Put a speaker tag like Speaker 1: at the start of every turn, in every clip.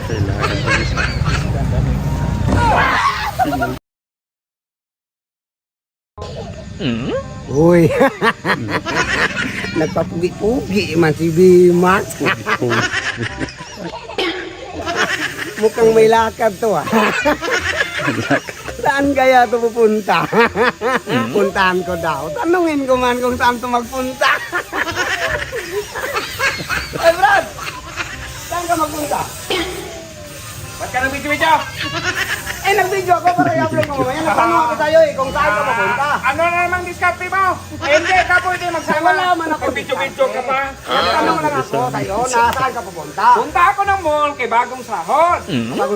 Speaker 1: Kailangan ko isa.
Speaker 2: Uy, nagpapugi-pugi man si Bimax. Mukhang may lakad to ah. Saan kaya to pupunta? Puntahan ko daw. Tanungin ko man kung saan to magpunta. Ay Brad, saan ka magpunta?
Speaker 3: Ba't ka nag-video?
Speaker 2: Eh, nag-video ako para i-upload mo mamaya. Nagtanong ako sa'yo eh kung saan ka mapunta.
Speaker 3: Ano na namang diskarte mo? Eh, hindi ka pwede magsama.
Speaker 2: Wala man ako.
Speaker 3: Nag-video ka pa.
Speaker 2: Nagtanong lang ako sa'yo na saan ka pupunta.
Speaker 3: Punta ako ng mall kay bagong sahod.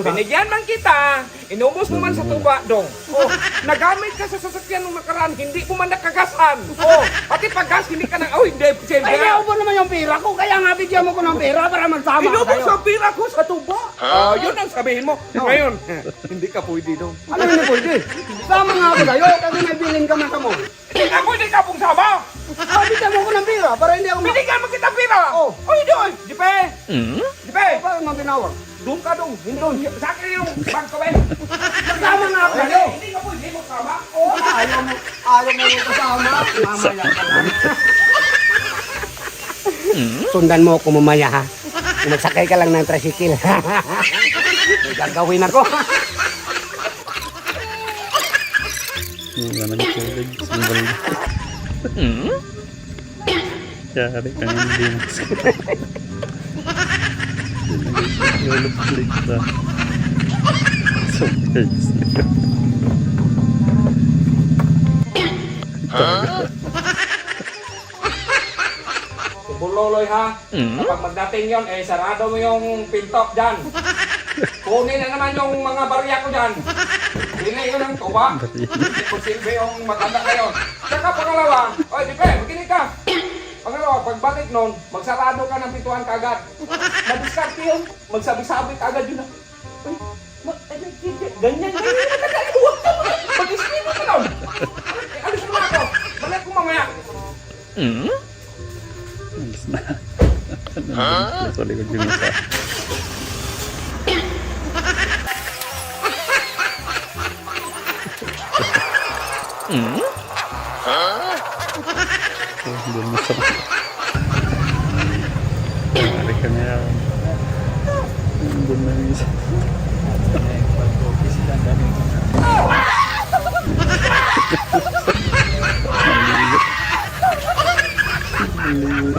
Speaker 3: Binigyan man kita, inubos mo man sa tuba dong. Oh, nagamit ka sa sasakyan nung nakaraan, hindi mo man nakagasan. Oh, pati paggas, hindi ka na, oh hindi, siyempre.
Speaker 2: Ay, naubo naman yung pera ko. Kaya nga bigyan mo ko ng pera para magsama
Speaker 3: Inubos
Speaker 2: kayo.
Speaker 3: sa pira ko sa tuba. Oh, yun ang sabihin mo. Ngayon, hindi ka pwede dong.
Speaker 2: Ano hindi pwede? Sama nga ako sa'yo kasi may bilin ka man sa mall.
Speaker 3: Hindi ka pwede ka pong sama.
Speaker 2: Ah, bigyan mo ko ng pera para hindi ako
Speaker 3: Binigyan mo kita pira.
Speaker 2: Oh.
Speaker 3: Oh, hindi, oh. Dipe. Dipe.
Speaker 2: Paano mo binawag?
Speaker 3: Doon ka dong. Hindi. Sa akin yung bag ko, eh.
Speaker 2: Magsama nga ako sa'yo.
Speaker 3: Hindi ka pwede mo sama.
Speaker 2: Oh, ayaw mo yung kasama. Mamaya ka lang. Sundan mo ako mamaya ha. Magsakay ka lang ng tricycle. May gagawin ako.
Speaker 1: Wala na nagkulig. Simbol na. Yari ka ng Bimax. Nagkulig pa. So guys.
Speaker 3: Buloloy ha. Kapag magdating yon, eh sarado mo yung pinto dyan. Kunin na naman yung mga barya ko dyan. Pili ko ng tuba. Hindi ko silbi yung matanda na yun. Saka pangalawa, oy Dipe, makinig ka. Pangalawa, pagbalik nun, magsarado ka ng pintuan kagad. Madiskarte yun, magsabi-sabi kagad yun. Uy, ganyan. Huwag ka mo. Mag-isipin ka nun. Alis mo ako. Balik ko mamaya.
Speaker 1: Alis na. Nasa likod yung isa. Doon mo sa... Mari ka na yan. Doon na yung isa. Ang ligot.